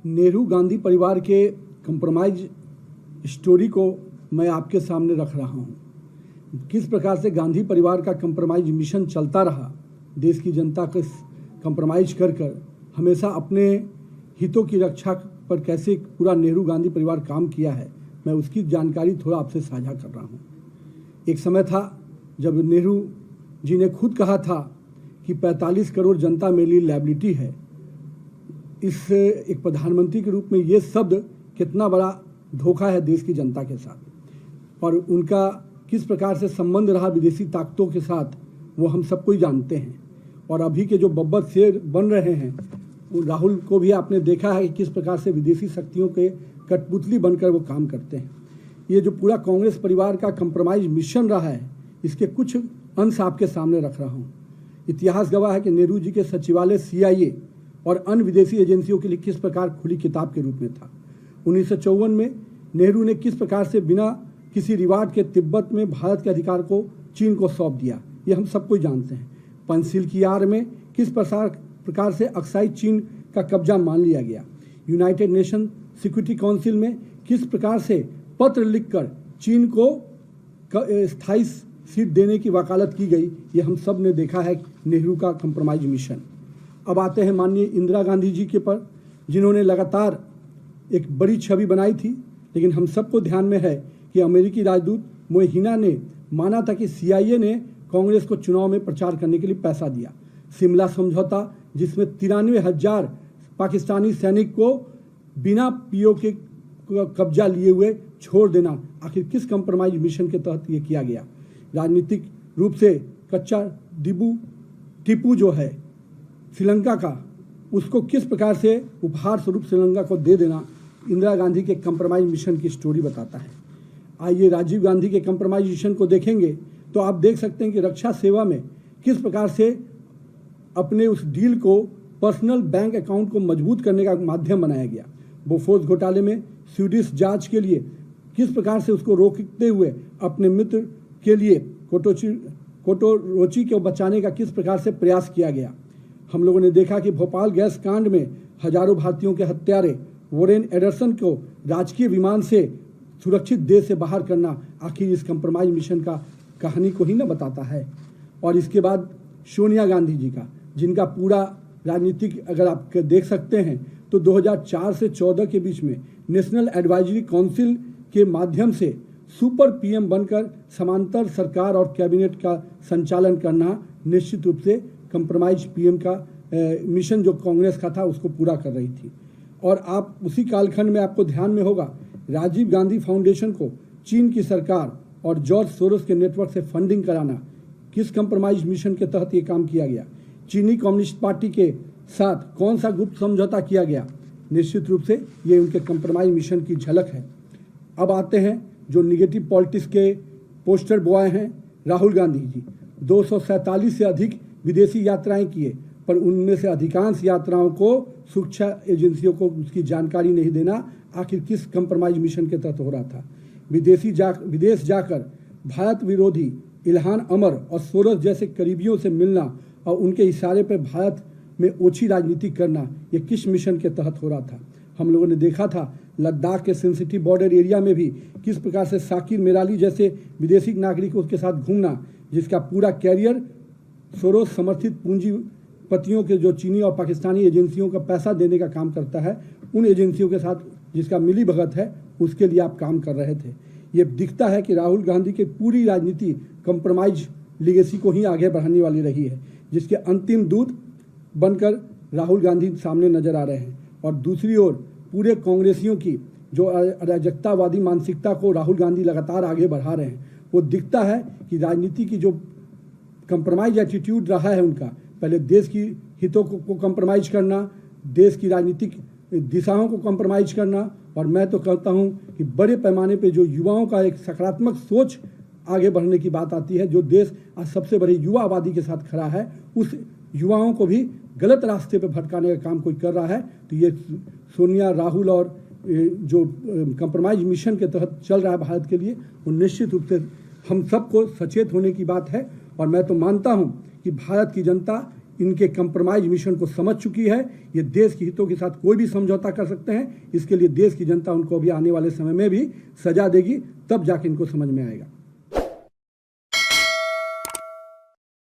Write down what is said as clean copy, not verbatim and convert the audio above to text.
नेहरू गांधी परिवार के compromise story को मैं आपके सामने रख रहा हूँ। किस प्रकार से गांधी परिवार का कंप्रोमाइज मिशन चलता रहा, देश की जनता को कंप्रोमाइज कर हमेशा अपने हितों की रक्षा पर कैसे पूरा नेहरू गांधी परिवार काम किया है, मैं उसकी जानकारी थोड़ा आपसे साझा कर रहा हूँ। एक समय था जब नेहरू जी ने खुद कहा था कि 45 करोड़ जनता मेरे लिए लायबिलिटी है। इस एक प्रधानमंत्री के रूप में ये शब्द कितना बड़ा धोखा है देश की जनता के साथ, और उनका किस प्रकार से संबंध रहा विदेशी ताकतों के साथ वो हम सबको ही जानते हैं। और अभी के जो बब्बर शेर बन रहे हैं, राहुल को भी आपने देखा है कि किस प्रकार से विदेशी शक्तियों के कठपुतली बनकर वो काम करते हैं। ये जो पूरा कांग्रेस परिवार का कंप्रोमाइज मिशन रहा है, इसके कुछ अंश आपके सामने रख रहा हूँ। इतिहास गवाह है कि नेहरू जी के सचिवालय CIA और अन्य विदेशी एजेंसियों के लिए किस प्रकार खुली किताब के रूप में था। 1954 में नेहरू ने किस प्रकार से बिना किसी रिवार्ड के तिब्बत में भारत के अधिकार को चीन को सौंप दिया, ये हम सबको जानते हैं। पंचशील की आड़ में किस प्रकार से अक्साई चीन का कब्जा मान लिया गया। यूनाइटेड नेशन सिक्योरिटी काउंसिल में किस प्रकार से पत्र लिखकर चीन को स्थायी सीट देने की वकालत की गई, ये हम सब ने देखा है नेहरू का कंप्रोमाइज मिशन। अब आते हैं माननीय इंदिरा गांधी जी के पर, जिन्होंने लगातार एक बड़ी छवि बनाई थी, लेकिन हम सबको ध्यान में है कि अमेरिकी राजदूत मोहिना ने माना था कि CIA ने कांग्रेस को चुनाव में प्रचार करने के लिए पैसा दिया। शिमला समझौता, जिसमें 93,000 पाकिस्तानी सैनिक को बिना PO के कब्जा लिए हुए छोड़ देना, आखिर किस कंप्रोमाइज मिशन के तहत ये किया गया। राजनीतिक रूप से कच्चा टीपू जो है श्रीलंका का, उसको किस प्रकार से उपहार स्वरूप श्रीलंका को दे देना इंदिरा गांधी के कंप्रोमाइज मिशन की स्टोरी बताता है। आइए राजीव गांधी के कंप्रोमाइज मिशन को देखेंगे तो आप देख सकते हैं कि रक्षा सेवा में किस प्रकार से अपने उस डील को पर्सनल बैंक अकाउंट को मजबूत करने का माध्यम बनाया गया। बोफोर्स घोटाले में स्वीडिश जांच के लिए किस प्रकार से उसको रोकते हुए अपने मित्र के लिए कोटोरोची को बचाने का किस प्रकार से प्रयास किया गया। हम लोगों ने देखा कि भोपाल गैस कांड में हजारों भारतीयों के हत्यारे वॉरेन एडरसन को राजकीय विमान से सुरक्षित देश से बाहर करना आखिर इस कंप्रोमाइज मिशन का कहानी को ही न बताता है। और इसके बाद सोनिया गांधी जी का, जिनका पूरा राजनीतिक अगर आप देख सकते हैं तो 2004 से 14 के बीच में नेशनल एडवाइजरी काउंसिल के माध्यम से सुपर PM बनकर समांतर सरकार और कैबिनेट का संचालन करना निश्चित रूप से कंप्रोमाइज PM का मिशन जो कांग्रेस का था उसको पूरा कर रही थी। और आप उसी कालखंड में आपको ध्यान में होगा, राजीव गांधी फाउंडेशन को चीन की सरकार और जॉर्ज सोरोस के नेटवर्क से फंडिंग कराना, किस कंप्रोमाइज मिशन के तहत ये काम किया गया। चीनी कम्युनिस्ट पार्टी के साथ कौन सा गुप्त समझौता किया गया, निश्चित रूप से ये उनके कंप्रोमाइज मिशन की झलक है। अब आते हैं जो निगेटिव पॉलिटिक्स के पोस्टर बॉय हैं, राहुल गांधी जी 247 से अधिक विदेशी यात्राएं किए, पर उनमें से अधिकांश यात्राओं को सुरक्षा एजेंसियों को उसकी जानकारी नहीं देना आखिर किस कंप्रोमाइज मिशन के तहत हो रहा था। विदेश जाकर भारत विरोधी इल्हान अमर और सोरोस जैसे करीबियों से मिलना और उनके इशारे पर भारत में ओछी राजनीति करना, ये किस मिशन के तहत हो रहा था। हम लोगों ने देखा था लद्दाख के सेंसिटिव बॉर्डर एरिया में भी किस प्रकार से साकिर मेराली जैसे विदेशी नागरिकों के साथ घूमना, जिसका पूरा कैरियर सोरोस समर्थित पूंजीपतियों के जो चीनी और पाकिस्तानी एजेंसियों का पैसा देने का काम करता है, उन एजेंसियों के साथ जिसका मिली भगत है, उसके लिए आप काम कर रहे थे। ये दिखता है कि राहुल गांधी की पूरी राजनीति कंप्रोमाइज लीगेसी को ही आगे बढ़ाने वाली रही है, जिसके अंतिम दूत बनकर राहुल गांधी सामने नजर आ रहे हैं। और दूसरी ओर पूरे कांग्रेसियों की जो अराजकतावादी मानसिकता को राहुल गांधी लगातार आगे बढ़ा रहे हैं, वो दिखता है कि राजनीति की जो कंप्रोमाइज एटीट्यूड रहा है उनका, पहले देश की हितों को कंप्रोमाइज करना, देश की राजनीतिक दिशाओं को कंप्रोमाइज करना, और मैं तो कहता हूं कि बड़े पैमाने पे जो युवाओं का एक सकारात्मक सोच आगे बढ़ने की बात आती है, जो देश आज सबसे बड़ी युवा आबादी के साथ खड़ा है, उस युवाओं को भी गलत रास्ते पे भटकाने का काम कोई कर रहा है, तो ये सोनिया, राहुल और जो कंप्रोमाइज मिशन के तहत चल रहा है भारत के लिए, वो निश्चित रूप से हम सबको सचेत होने की बात है। और मैं तो मानता हूं कि भारत की जनता इनके कंप्रोमाइज मिशन को समझ चुकी है। ये देश के हितों के साथ कोई भी समझौता कर सकते हैं। इसके लिए देश की जनता उनको भी आने वाले समय में भी सजा देगी, तब जाके इनको समझ में आएगा।